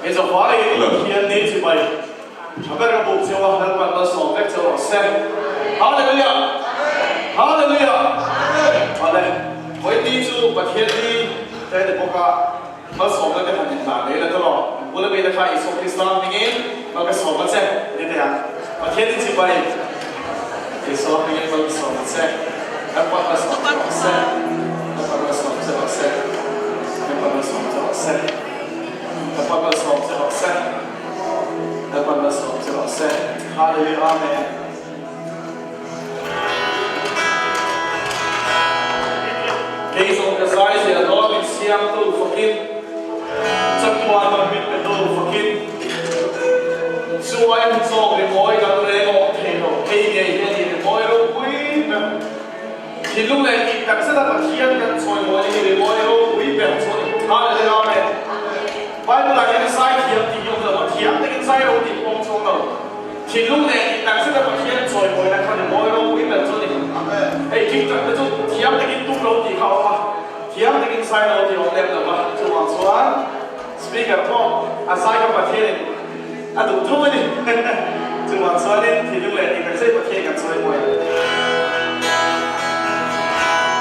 bây giờ hóa đi thiên đi chỉ vậy chúng ta có bụng siêu năng bằng ta sống cách siêu sen Hallelujah Hallelujah Amen với đi chú và thiên đi đây là một cái mà sống cái hành trình này là tôi nói vô là bây giờ phải sống Christ mình nghe mà cái sống cái gì thế này mà thiên đi chỉ vậy cái sống mình nghe mà cái sống cái gì em quan tâm sống cái gì em quan tâm sống cái gì em quan tâm sống cái gì em quan tâm sống cái gì em quan tâm sống cái gì Hallelujah Amen cái sống cái gì thì là đó mình xem tôi phật kinh chắc qua mình biết cái tôi phật kinh xua em so với mỗi cái lễ hội thì nó cái gì thì mỗi lúc quý thì lúc này thì đặc sắc là thiênกันสวยmỗi thì mỗi lúc quýแบบสวย Hallelujah Amen Bible là cái sai thiên thì dùng là thiên cái sai đâu thì không xong đâu thì lúc này thì đặc sắc là thiênสวยmỗi là cái mỗi lúc quýแบบสวยไอ้ที่จัดก็เทียมตะกินตุ้มโรตีเขามาเทียมตะกินไซโรตีของเด็กเลยมาจังหวะส่วนสปีกเกอร์พ่ออาศัยกับประเทศอ่ะดูทุ่มนี่จังหวะส่วนนี่ที่ดูแลที่กันใช้ประเทศกันสวยมวย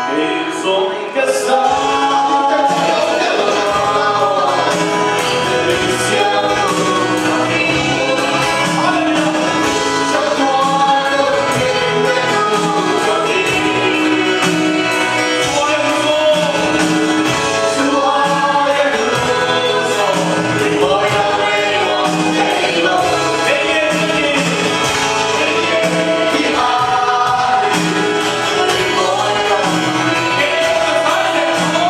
เฮ้ยส่งกษัตริย์Hallelujah.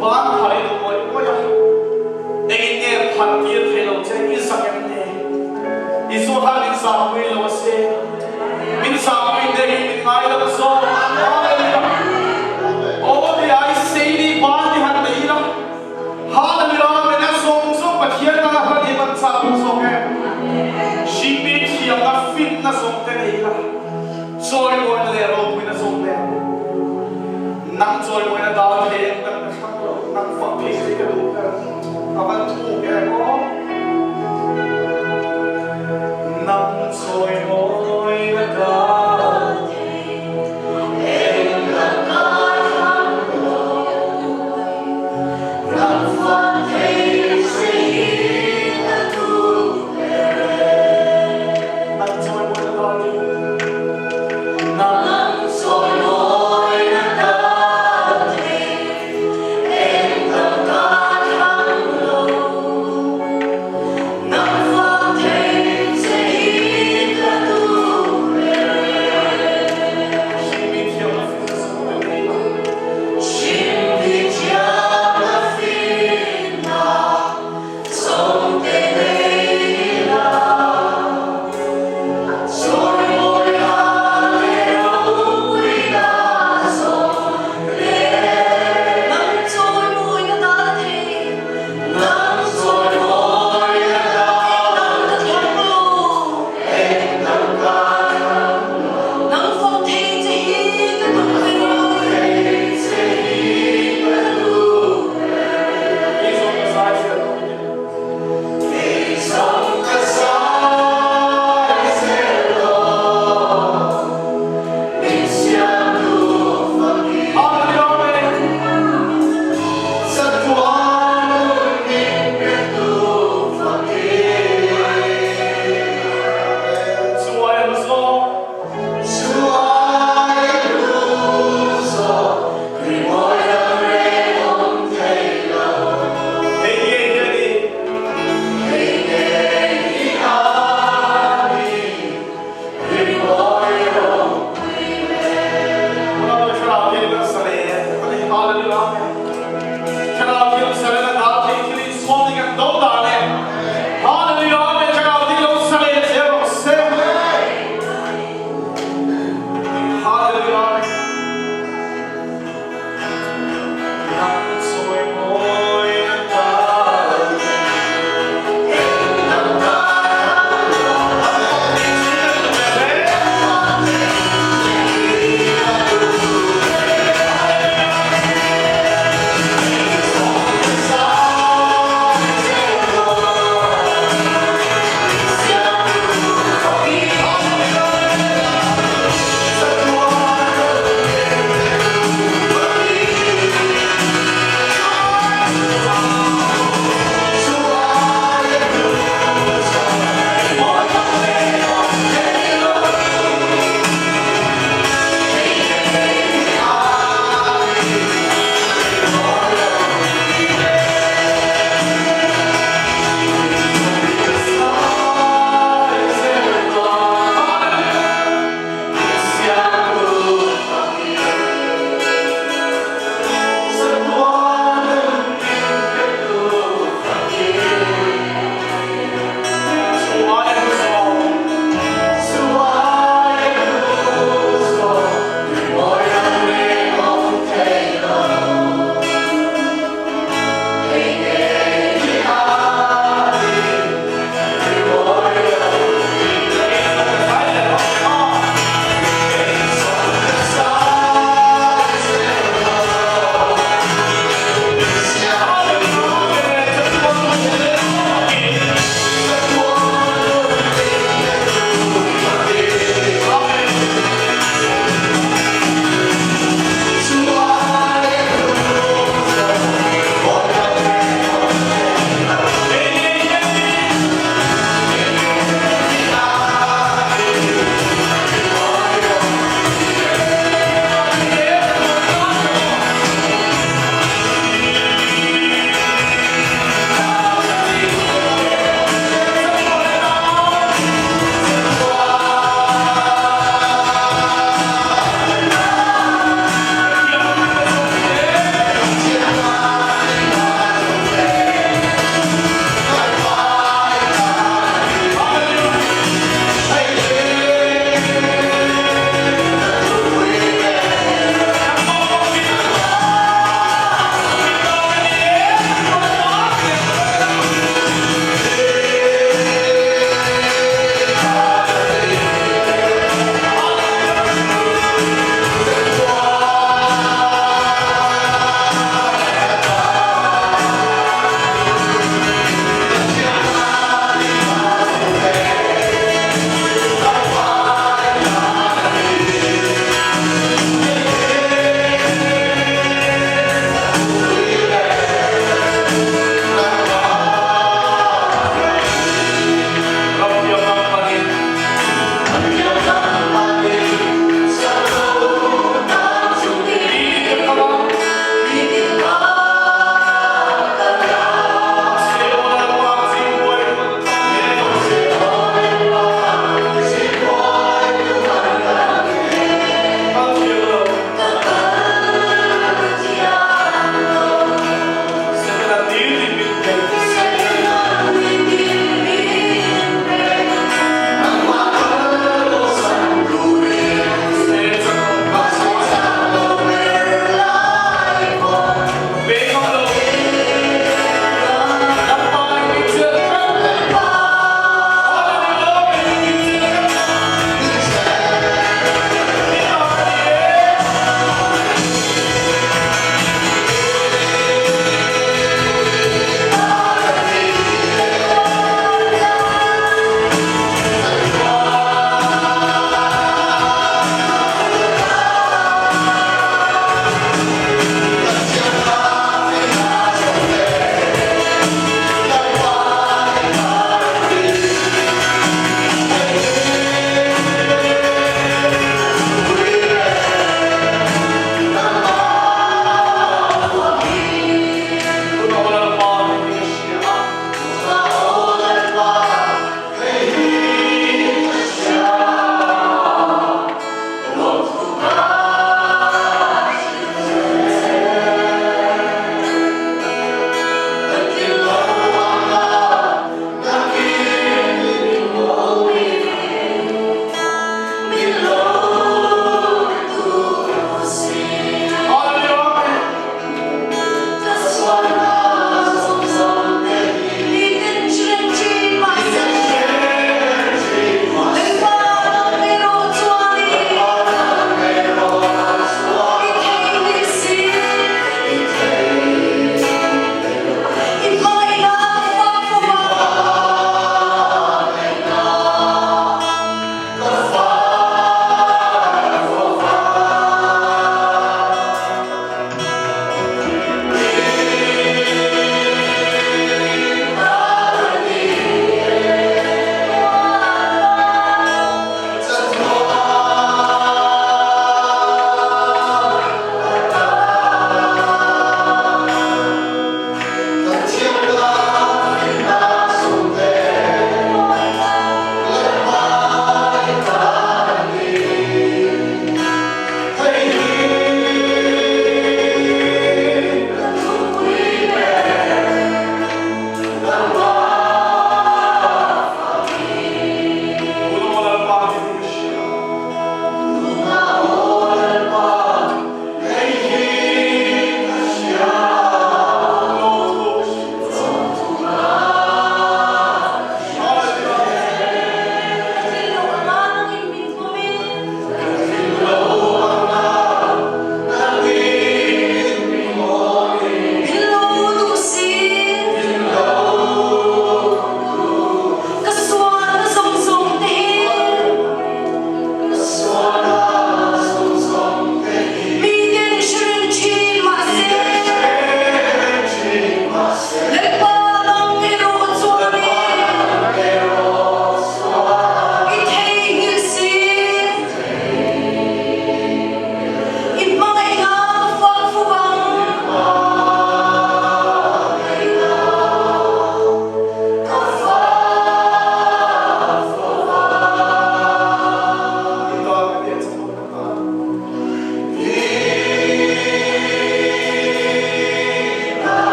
ban thari do moi ko ya engine phan ti thelo che ki sakam ne isu halin sa pui lo se min sa pui de min ngai lo so o de ai sei ni ban di han dei la hallelujah me na song so pathian na ha di ban sa so ke shi bi thi na fit na song te nei la joy mo na le ro pui na song le nang joy mo na da le nang fa pi se ke lu ka aban tu ke ko nang joy mo na da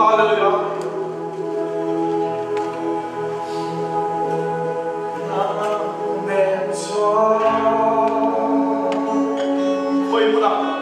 할렐루야. 거의 무나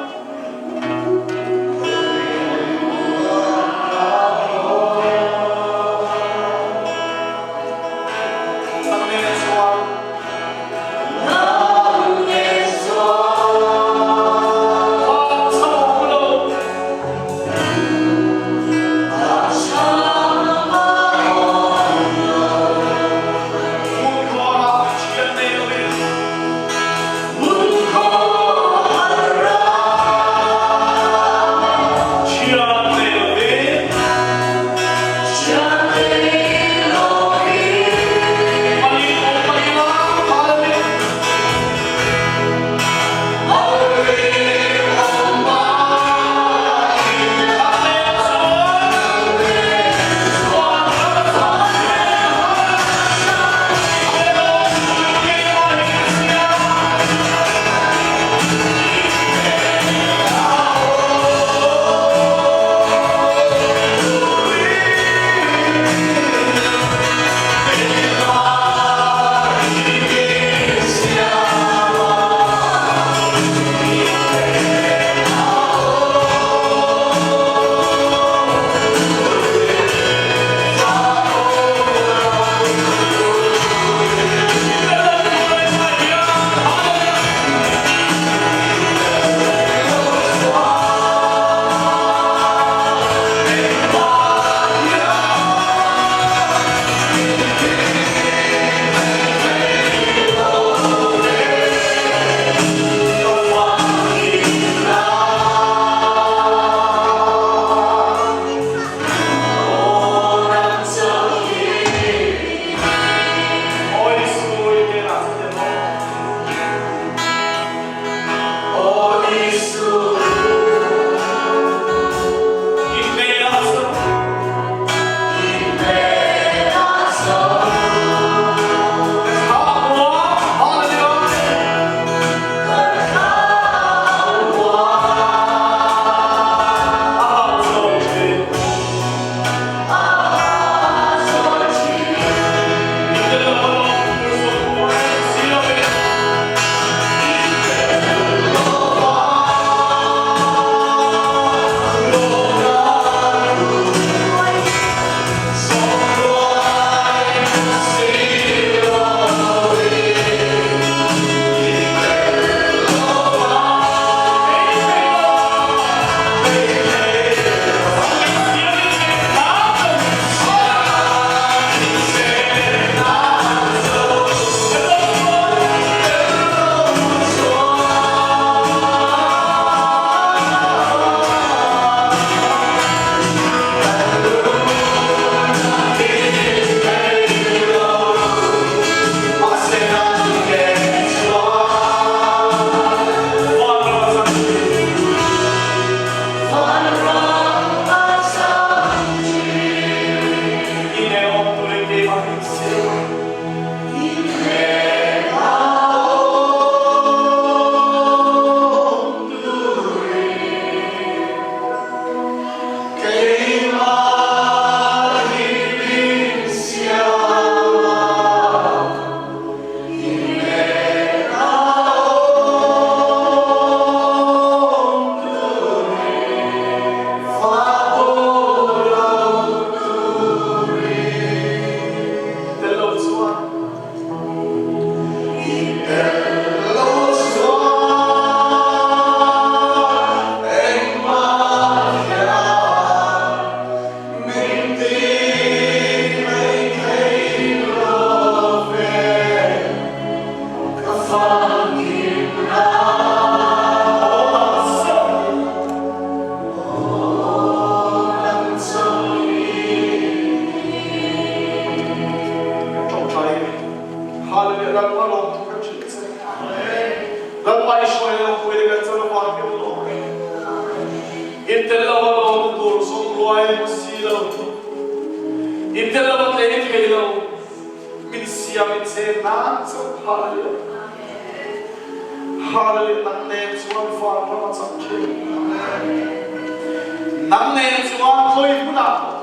nắng nền xuống khơi cũng nào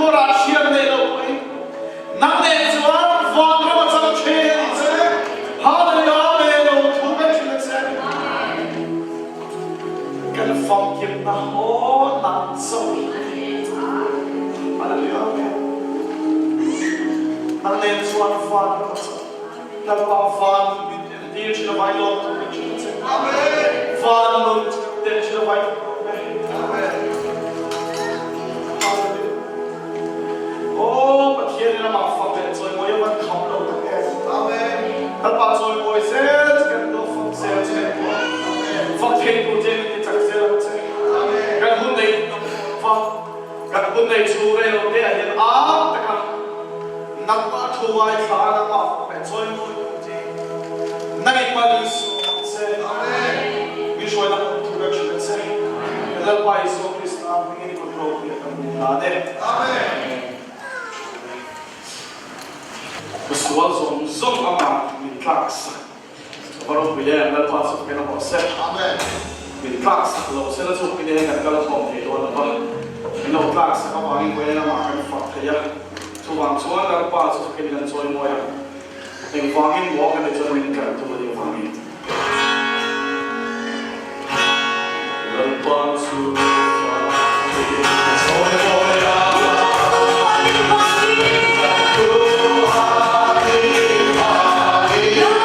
thua ra chiang này đâu ấy nắng này chuan vang ra mà chẳng chê thế hallelujah này đâu thu cái chuyện thế cái phong kiếm na hó nặng sâu hallelujah nắng này chuan vang ra mà chẳng là bao vang đi chỉ là vài lon thu cái chuyện thế vang lon đến chỉ là vài oh, but here in our family, so we want to come out again. Amen. Help us all voices, can do from sales, can do. From people, they need to accept. Amen. God, who they from God, who they to real there, and ah, not much who I found about, and so you know, night bodies, say, Amen. We show them to direction and say, and that's why so please now we need to grow here. Amen. Pessoal zong ama min tax baru pilih yang lepas tu kena proses. Amen. Min tax kalau saya tu pilih yang kalau tom itu apa? Min tax apa yang boleh nama akan fakta ya. Tuan lepas tu kena join moya. Yang faham mau kan join kan tu boleh faham. Lepas tu join moya. Yeah.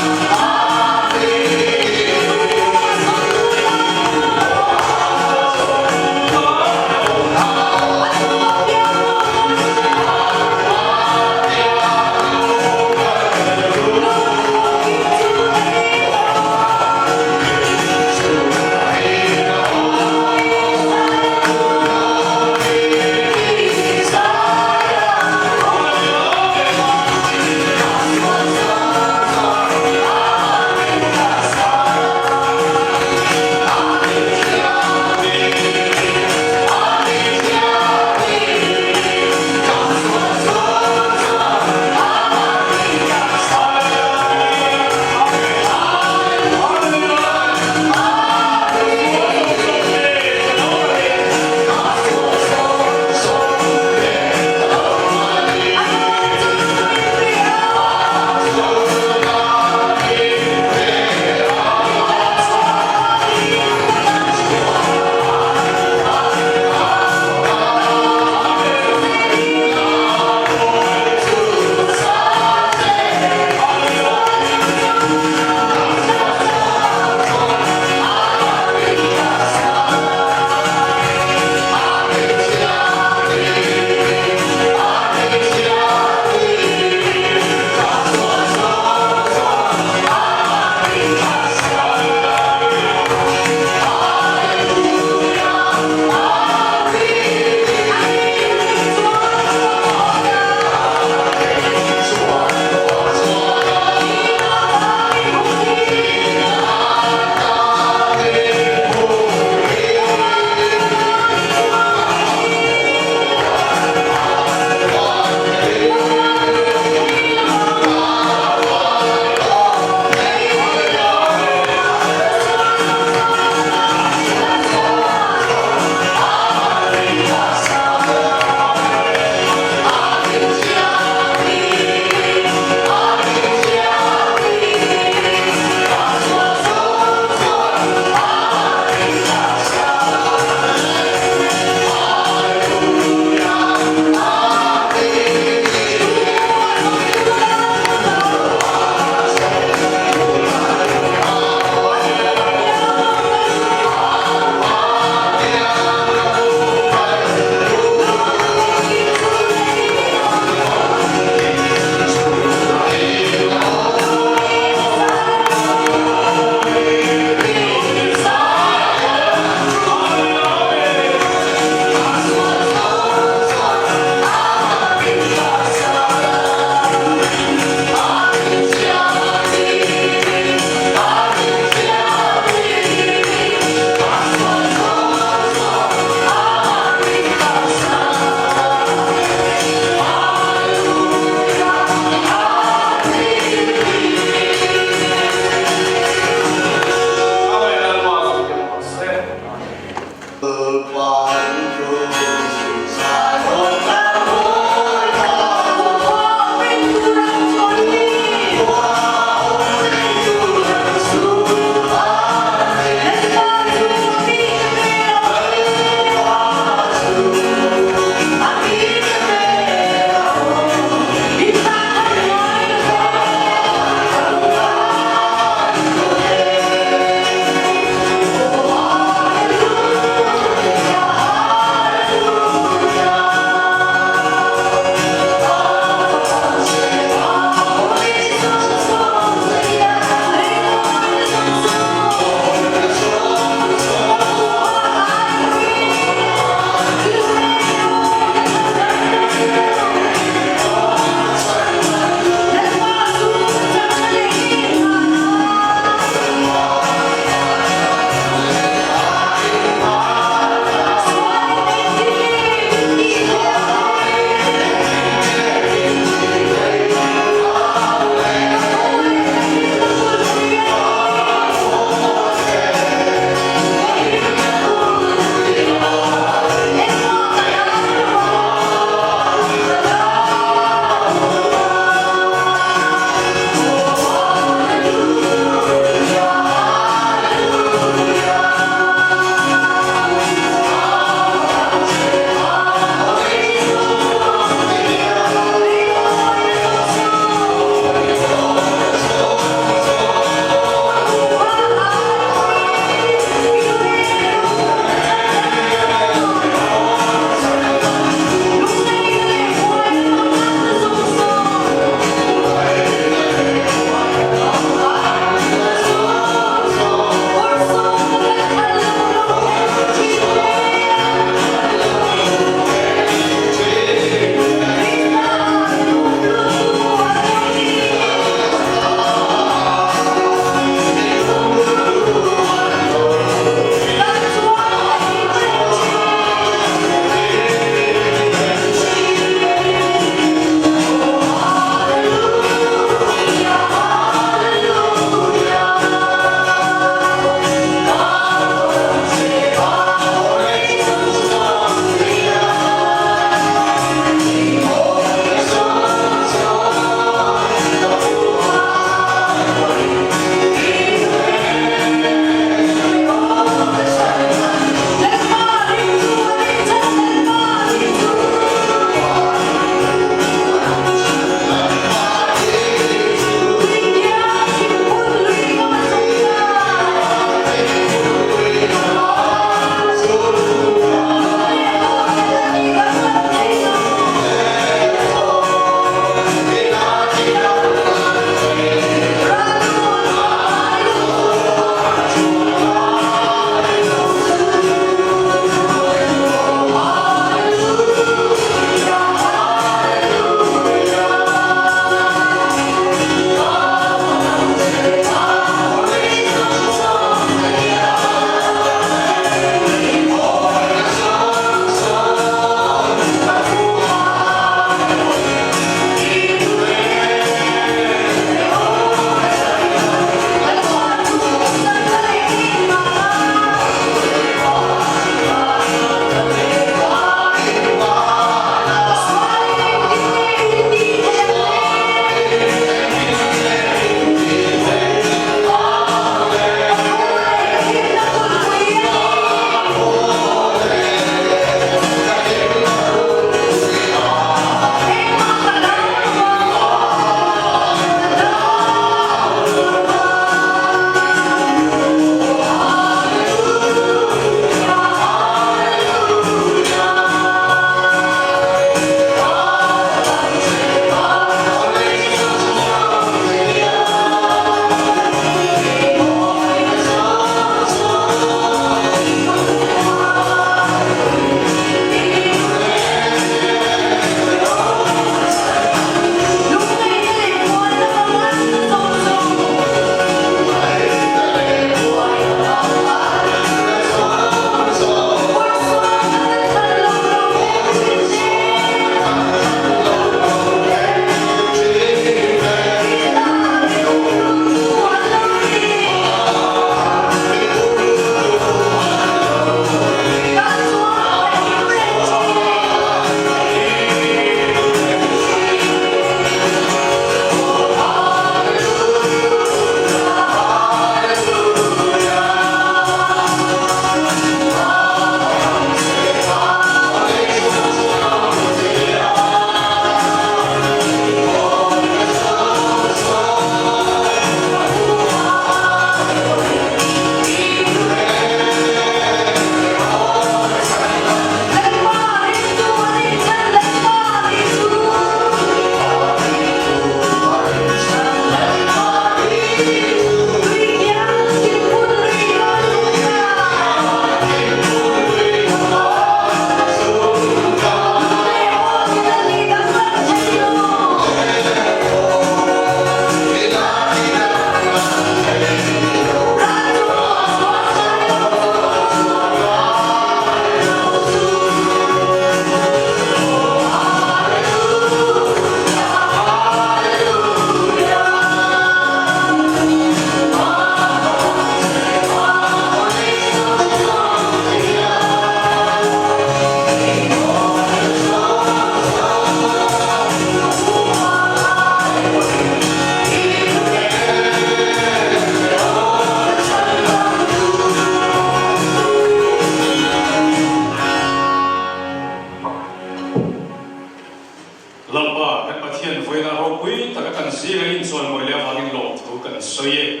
所以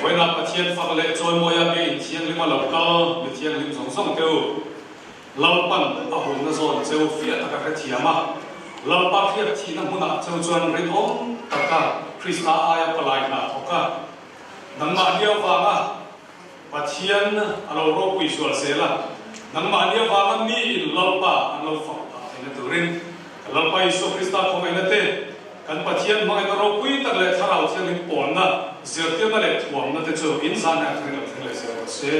为那把天发来做么呀？别天里嘛老高，别天里从上头，老板啊混那时候就非要大家天嘛，老板非要天那么那就专人哦，大家 Krishna 阿呀不来那，大家能嘛了话啊，把天啊老罗归说些了，能嘛了话啊，你老板啊老放啊，那ตัว人，老板说 Krishna 可没那的。กันปะเทียนมาในเราคุยตั้งแต่ถ้าเราเที่ยงลิปอนนะเสียเที่ยงนั่นแหละถ่วงนั่นแต่เจออินสานเนี่ยทั้งหมดทั้งหลายเสีย